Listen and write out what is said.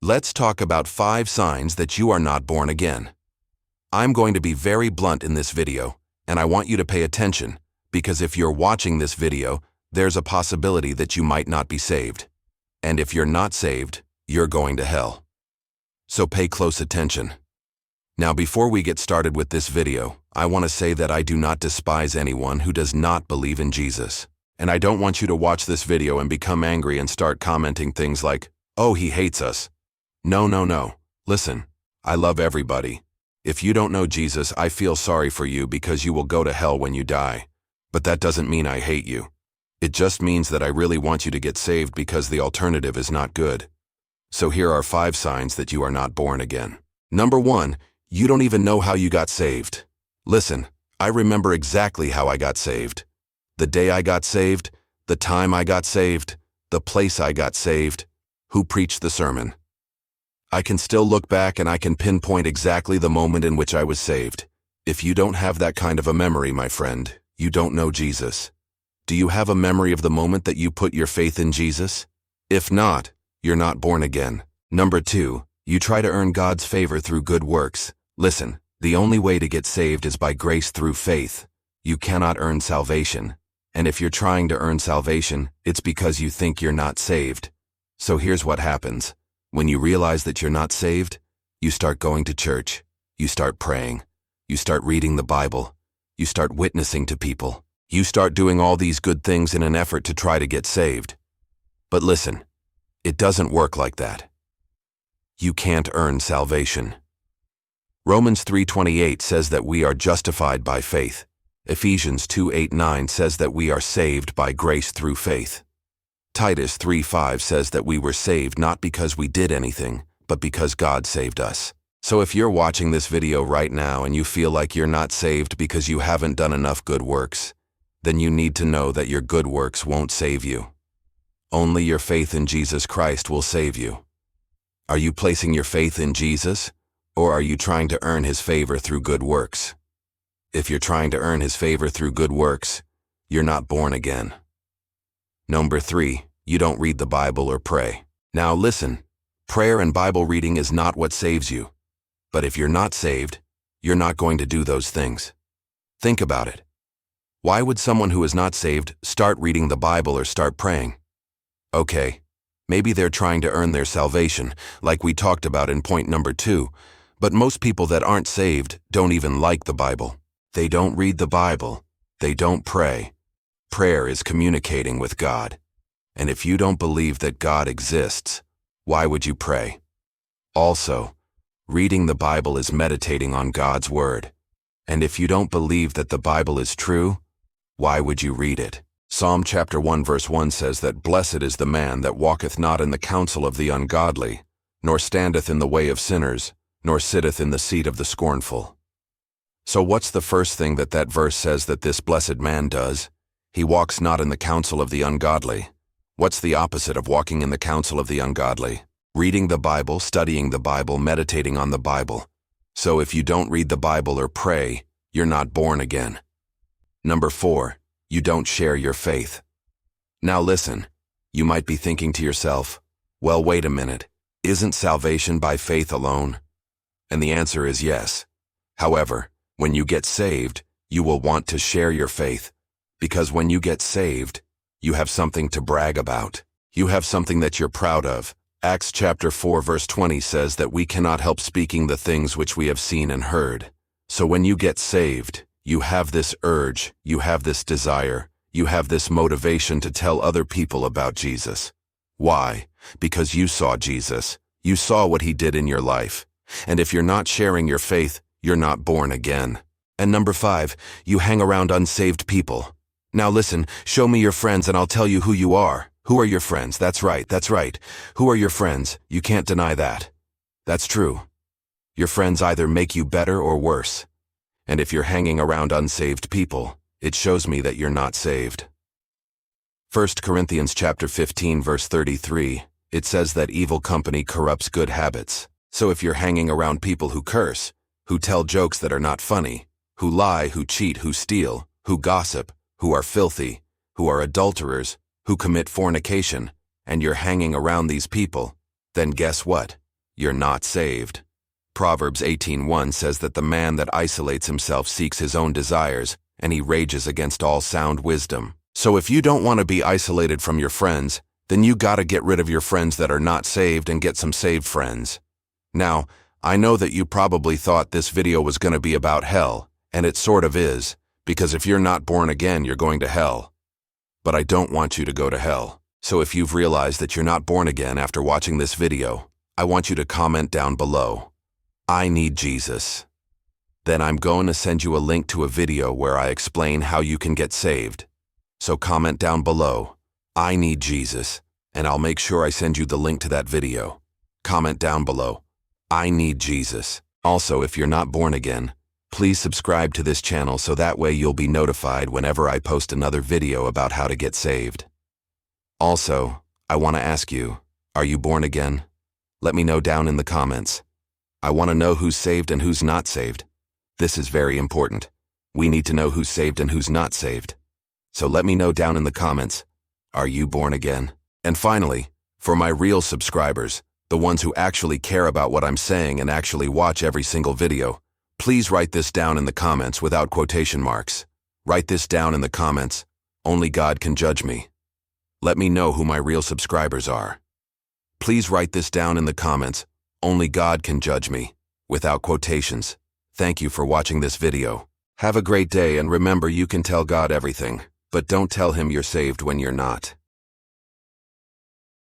Let's talk about 5 signs that you are not born again. I'm going to be very blunt in this video, and I want you to pay attention, because if you're watching this video, there's a possibility that you might not be saved. And if you're not saved, you're going to hell. So pay close attention. Now, before we get started with this video, I want to say that I do not despise anyone who does not believe in Jesus. And I don't want you to watch this video and become angry and start commenting things like, "Oh, he hates us." No. Listen, I love everybody. If you don't know Jesus, I feel sorry for you because you will go to hell when you die. But that doesn't mean I hate you. It just means that I really want you to get saved because the alternative is not good. So here are 5 signs that you are not born again. Number 1, you don't even know how you got saved. Listen, I remember exactly how I got saved. The day I got saved, the time I got saved, the place I got saved, who preached the sermon. I can still look back and I can pinpoint exactly the moment in which I was saved. If you don't have that kind of a memory, my friend, you don't know Jesus. Do you have a memory of the moment that you put your faith in Jesus? If not, you're not born again. Number 2, you try to earn God's favor through good works. Listen, the only way to get saved is by grace through faith. You cannot earn salvation. And if you're trying to earn salvation, it's because you think you're not saved. So here's what happens. When you realize that you're not saved, you start going to church, you start praying, you start reading the Bible, you start witnessing to people, you start doing all these good things in an effort to try to get saved. But listen, it doesn't work like that. You can't earn salvation. Romans 3:28 says that we are justified by faith. Ephesians 2:8-9 says that we are saved by grace through faith. Titus 3:5 says that we were saved not because we did anything, but because God saved us. So if you're watching this video right now and you feel like you're not saved because you haven't done enough good works, then you need to know that your good works won't save you. Only your faith in Jesus Christ will save you. Are you placing your faith in Jesus, or are you trying to earn His favor through good works? If you're trying to earn His favor through good works, you're not born again. Number 3, you don't read the Bible or pray. Now listen, prayer and Bible reading is not what saves you. But if you're not saved, you're not going to do those things. Think about it. Why would someone who is not saved start reading the Bible or start praying? Okay, maybe they're trying to earn their salvation, like we talked about in point number 2, but most people that aren't saved don't even like the Bible. They don't read the Bible. They don't pray. Prayer is communicating with God. And if you don't believe that God exists, why would you pray? Also, reading the Bible is meditating on God's Word. And if you don't believe that the Bible is true, why would you read it? Psalm chapter 1 verse 1 says that blessed is the man that walketh not in the counsel of the ungodly, nor standeth in the way of sinners, nor sitteth in the seat of the scornful. So what's the first thing that verse says that this blessed man does? He walks not in the counsel of the ungodly. What's the opposite of walking in the counsel of the ungodly? Reading the Bible, studying the Bible, meditating on the Bible. So if you don't read the Bible or pray, you're not born again. Number 4, you don't share your faith. Now listen, you might be thinking to yourself, well, wait a minute, isn't salvation by faith alone? And the answer is yes. However, when you get saved, you will want to share your faith. Because when you get saved, you have something to brag about. You have something that you're proud of. Acts chapter 4 verse 20 says that we cannot help speaking the things which we have seen and heard. So when you get saved, you have this urge, you have this desire, you have this motivation to tell other people about Jesus. Why? Because you saw Jesus. You saw what He did in your life. And if you're not sharing your faith, you're not born again. And number 5, you hang around unsaved people. Now listen, show me your friends and I'll tell you who you are. Who are your friends? That's right. Who are your friends? You can't deny that. That's true. Your friends either make you better or worse. And if you're hanging around unsaved people, it shows me that you're not saved. 1 Corinthians chapter 15 verse 33, it says that evil company corrupts good habits. So if you're hanging around people who curse, who tell jokes that are not funny, who lie, who cheat, who steal, who gossip, who are filthy, who are adulterers, who commit fornication, and you're hanging around these people, then guess what? you're not saved. Proverbs 18:1 says that the man that isolates himself seeks his own desires, and he rages against all sound wisdom. So if you don't want to be isolated from your friends, then you gotta get rid of your friends that are not saved and get some saved friends. Now, I know that you probably thought this video was gonna be about hell, and it sort of is, because if you're not born again, you're going to hell. But I don't want you to go to hell. So if you've realized that you're not born again after watching this video, I want you to comment down below, "I need Jesus." Then I'm going to send you a link to a video where I explain how you can get saved. So comment down below, "I need Jesus," and I'll make sure I send you the link to that video. Comment down below, "I need Jesus." Also, if you're not born again, please subscribe to this channel so that way you'll be notified whenever I post another video about how to get saved. Also, I want to ask you, are you born again? Let me know down in the comments. I want to know who's saved and who's not saved. This is very important. We need to know who's saved and who's not saved. So let me know down in the comments, are you born again? And finally, for my real subscribers, the ones who actually care about what I'm saying and actually watch every single video, please write this down in the comments without quotation marks. Write this down in the comments, "Only God can judge me." Let me know who my real subscribers are. Please write this down in the comments, "Only God can judge me," without quotations. Thank you for watching this video. Have a great day, and remember, you can tell God everything, but don't tell him you're saved when you're not.